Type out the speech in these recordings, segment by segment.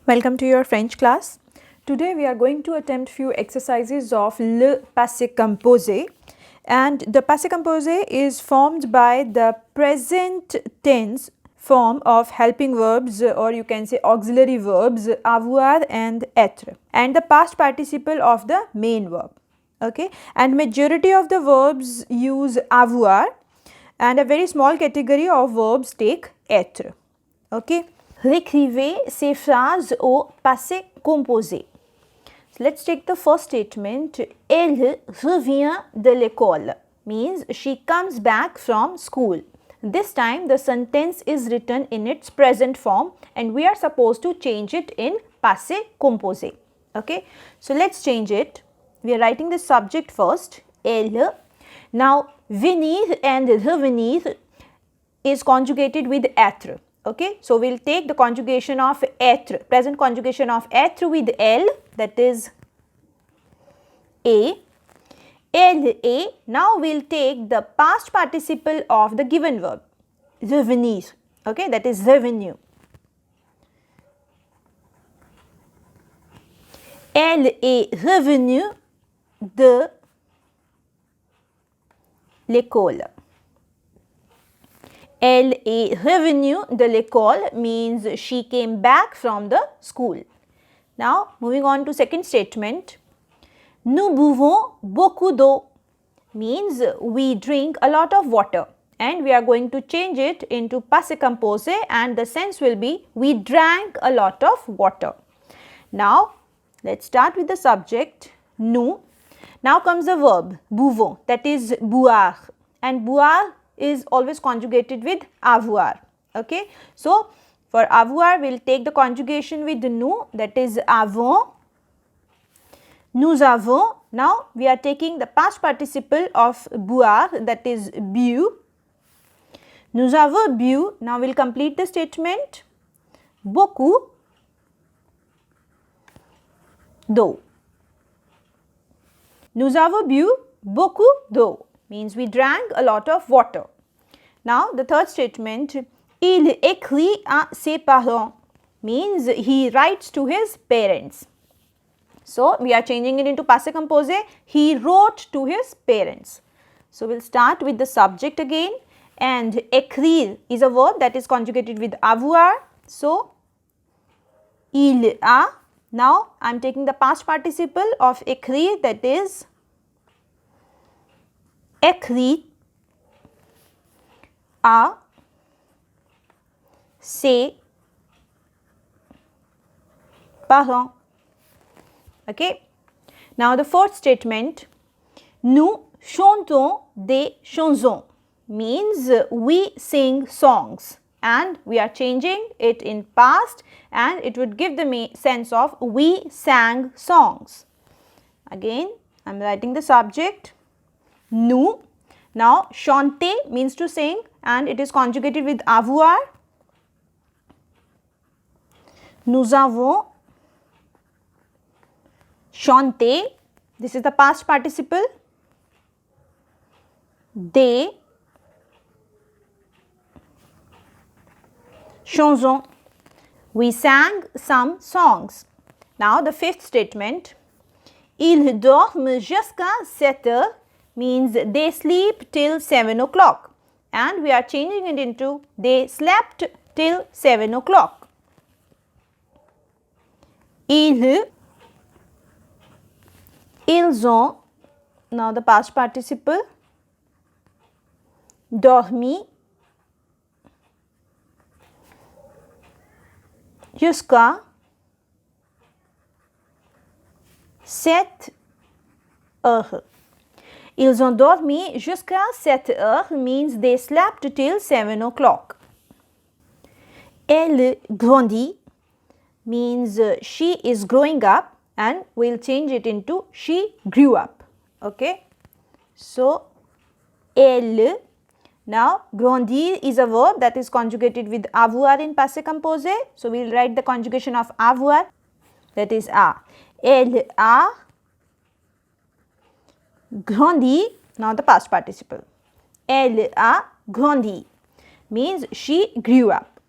Welcome to your French class. Today we are going to attempt few exercises of le passé composé, and the passé composé is formed by the present tense form of helping verbs, or you can say auxiliary verbs, avoir and être, and the past participle of the main verb. Okay, and majority of the verbs use avoir and a very small category of verbs take être. Okay. Réécrivez ces phrases au passé composé. So let's take the first statement. Elle revient de l'école means she comes back from school. This time the sentence is written in its present form and we are supposed to change it in passé composé. Okay. So let's change it. We are writing the subject first. Elle. Now venir and revenir is conjugated with être. Okay, so we'll take the conjugation of être, present conjugation of être with elle, that is a. Elle est. Now we'll take the past participle of the given verb, revenir. Okay, that is revenu. Elle est revenue de l'école. Elle est revenue de l'école means she came back from the school. Now moving on to second statement. Nous buvons beaucoup d'eau means we drink a lot of water, and we are going to change it into passé composé and the sense will be we drank a lot of water. Now let's start with the subject nous. Now comes the verb buvons, that is boire, and boire is always conjugated with avoir. Okay, so for avoir we'll take the conjugation with nous, that is avons, nous avons. Now we are taking the past participle of boire, that is bu. Nous avons bu. Now we'll complete the statement. Beaucoup d'eau. Nous avons bu beaucoup d'eau means we drank a lot of water. Now the third statement, il écrit à ses parents means he writes to his parents. So we are changing it into passé composé, he wrote to his parents. So we'll start with the subject again, and écrire is a verb that is conjugated with avoir. So il a. Now I am taking the past participle of écrire, that is écrit à ses parents. Okay. Now the fourth statement, nous chantons des chansons means we sing songs, and we are changing it in past and it would give the sense of we sang songs. Again I am writing the subject nous. Now chanter means to sing and it is conjugated with avoir. Nous avons chanté, this is the past participle, des chansons, we sang some songs. Now the fifth statement, ils dorment jusqu'à 7 heures means they sleep till 7 o'clock, and we are changing it into they slept till 7 o'clock. Ils ont, now the past participle, dormi jusqu'à 7 heures. Ils ont dormi jusqu'à 7 heures means they slept till 7 o'clock. Elle grandit means she is growing up, and we'll change it into she grew up. Okay. So elle. Now grandir is a verb that is conjugated with avoir in passé composé. So we'll write the conjugation of avoir, that is a. Elle a grandi. Now the past participle. Elle a grandi means she grew up.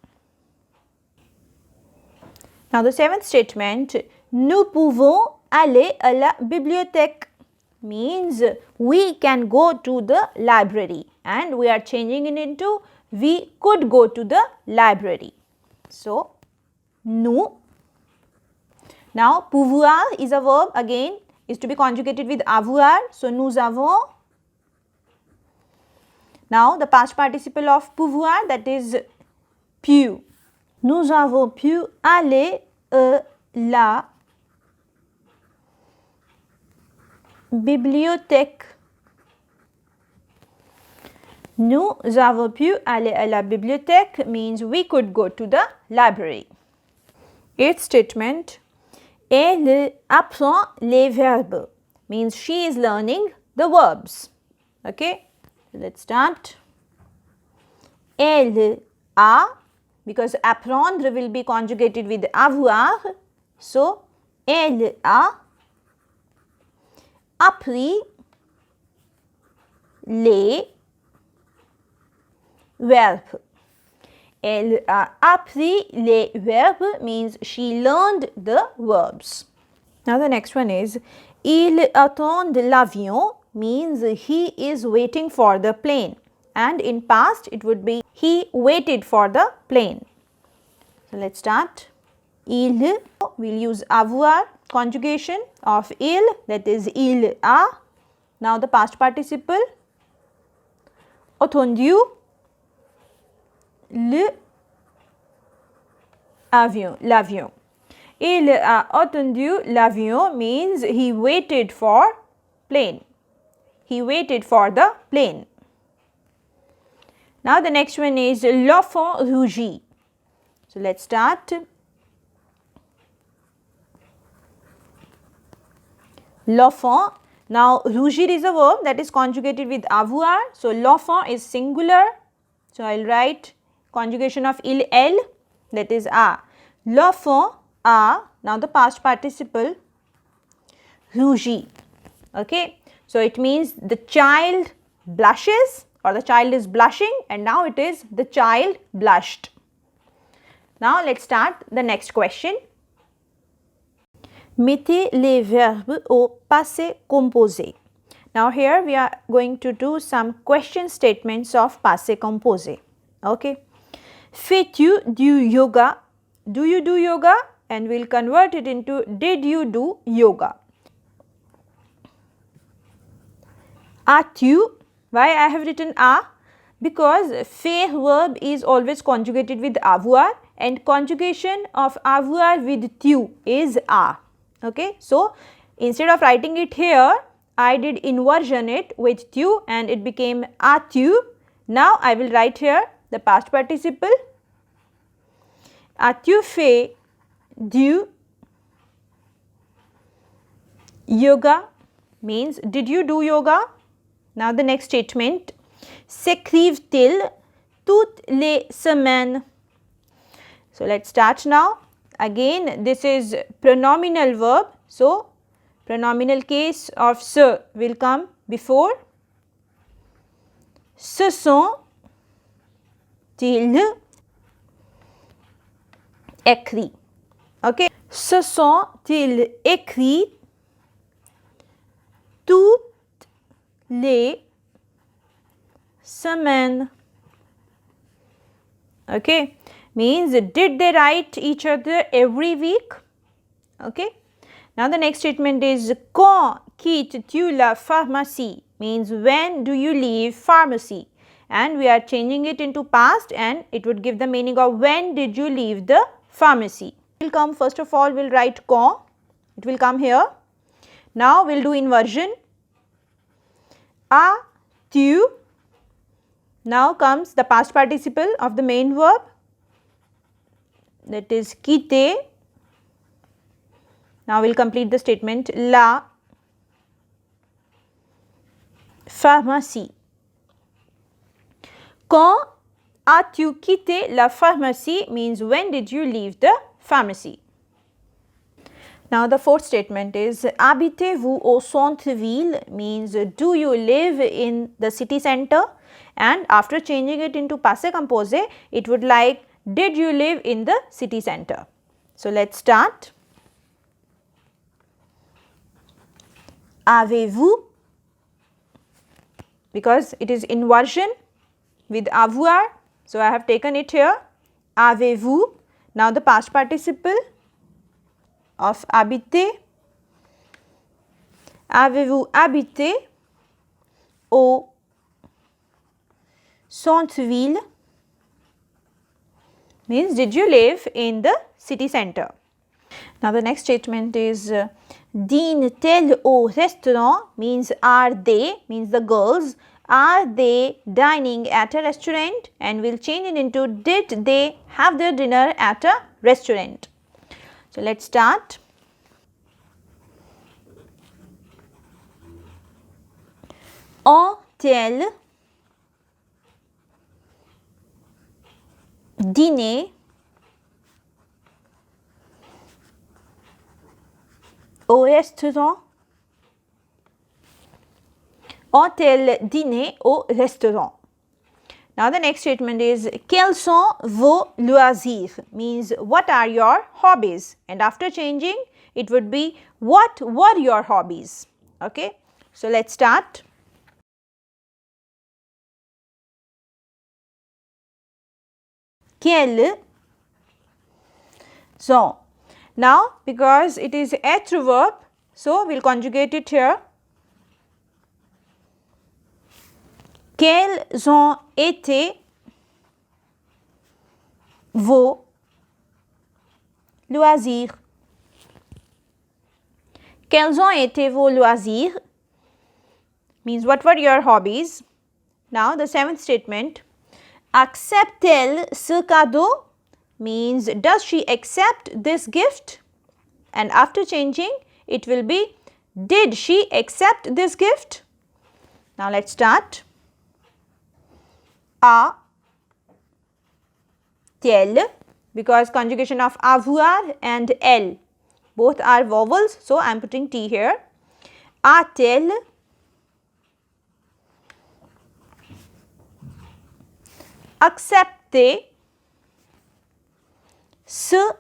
Now the seventh statement, nous pouvons aller à la bibliothèque, means we can go to the library, and we are changing it into we could go to the library. So, nous. Now, pouvoir is a verb, again is to be conjugated with avoir. So, nous avons. Now, the past participle of pouvoir, that is pu. Nous avons pu aller à la bibliothèque. Nous avons pu aller à la bibliothèque means we could go to the library. Eighth statement, elle apprend les verbes, means she is learning the verbs. Okay, let's start. Elle a, because apprendre will be conjugated with avoir, so elle a appris les verbes. Elle a appris les verbes means she learned the verbs. Now the next one is, il attend l'avion means he is waiting for the plane, and in past it would be he waited for the plane. So let's start. Il, we'll use avoir conjugation of il, that is il a. Now the past participle, attendu l'avion. Il a attendu l'avion means he waited for plane. He waited for the plane. Now the next one is l'enfant rougit. So let's start. L'enfant. Now rougir is a verb that is conjugated with avoir. So l'enfant is singular. So I'll write conjugation of il, elle, that is a. L'enfant a. Now the past participle rougit. Okay. So it means the child blushes, or the child is blushing, and now it is the child blushed. Now let's start the next question. Mettez les verbes au passé composé. Now here we are going to do some question statements of passé composé. Okay. Fais-tu du yoga? Do you do yoga? And we'll convert it into did you do yoga? As-tu? Why I have written a? Because fait verb is always conjugated with avoir, and conjugation of avoir with tu is a. Okay. So instead of writing it here, I did inversion it with tu and it became as-tu. Now I will write here the past participle. As-tu fait du yoga means did you do yoga? Now the next statement. S'écrivent-ils toutes les semaines? So let's start now. Again this is pronominal verb. So pronominal case of se will come before. Ce sont-ils écrits? Okay. Ce sont-ils écrits toutes les semaines? Okay. Means did they write each other every week? Okay. Now the next statement is quand quittes-tu la pharmacie? Means when do you leave pharmacy? And we are changing it into past and it would give the meaning of when did you leave the pharmacy. It will come, first of all we will write quand. It will come here. Now we will do inversion. As-tu. Now comes the past participle of the main verb, that is quitter. Now we will complete the statement. La pharmacie. Quand as-tu quitté la pharmacie means when did you leave the pharmacy. Now the fourth statement is habitez-vous au centre-ville means do you live in the city center, and after changing it into passé composé it would like did you live in the city center. So let's start. Avez-vous, because it is inversion with avoir, so I have taken it here. Avez-vous. Now the past participle of habiter. Avez-vous habité au centre-ville? Means did you live in the city center? Now the next statement is dîne-t-elle au restaurant? Means are they, means the girls, are they dining at a restaurant? And we'll change it into did they have their dinner at a restaurant? So let's start. Ont-elles dîné au restaurant? Ont-elles dîné au restaurant? Now the next statement is quels sont vos loisirs? Means what are your hobbies? And after changing it would be what were your hobbies? Okay. So let's start. Quels sont. Now because it is être verb, so we will conjugate it here. Quels ont été vos loisirs? Quels ont été vos loisirs? Means what were your hobbies? Now the seventh statement. Accepte-t-elle ce cadeau? Means does she accept this gift? And after changing it will be did she accept this gift? Now let's start. A-t-elle, because conjugation of avoir and elle both are vowels, so I am putting T here. A-t-elle accepté ce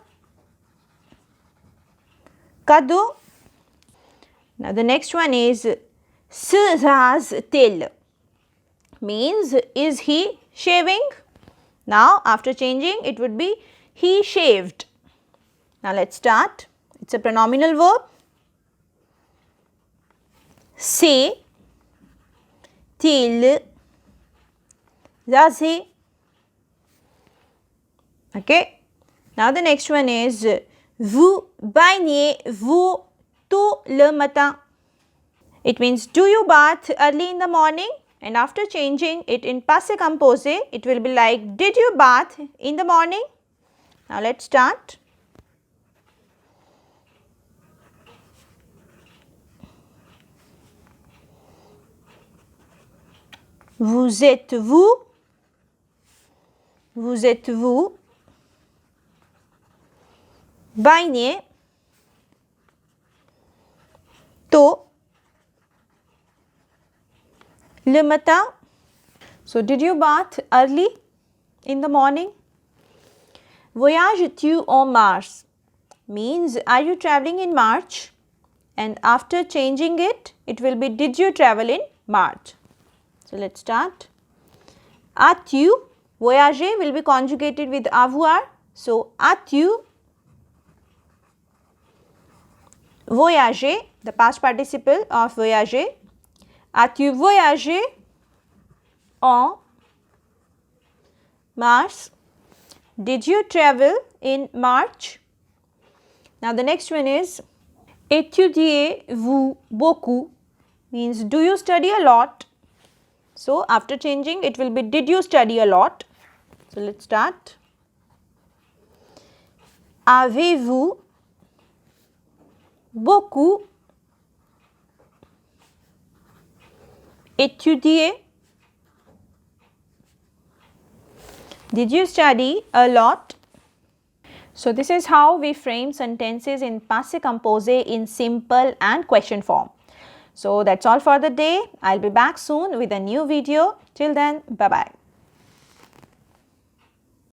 cadeau? Now the next one is se rase-t-il, means is he shaving? Now after changing it would be he shaved. Now let's start. It's a pronominal verb. C'est-il rasé? Okay. Now the next one is vous baignez-vous tôt le matin? It means do you bath early in the morning? And after changing it in passé composé it will be like did you bath in the morning? Now let's start. Vous êtes-vous baigné tôt le matin? So did you bath early in the morning? Voyages-tu en mars? Means are you traveling in March? And after changing it, it will be did you travel in March? So let's start. As-tu, voyager will be conjugated with avoir. So as-tu voyagé, the past participle of voyager. As-tu voyagé en mars? Did you travel in March? Now the next one is étudiez-vous beaucoup? Means do you study a lot? So after changing it will be did you study a lot? So let's start. Avez-vous beaucoup étudié? Did you study a lot? So this is how we frame sentences in passé composé in simple and question form. So that's all for the day. I'll be back soon with a new video. Till then, bye bye.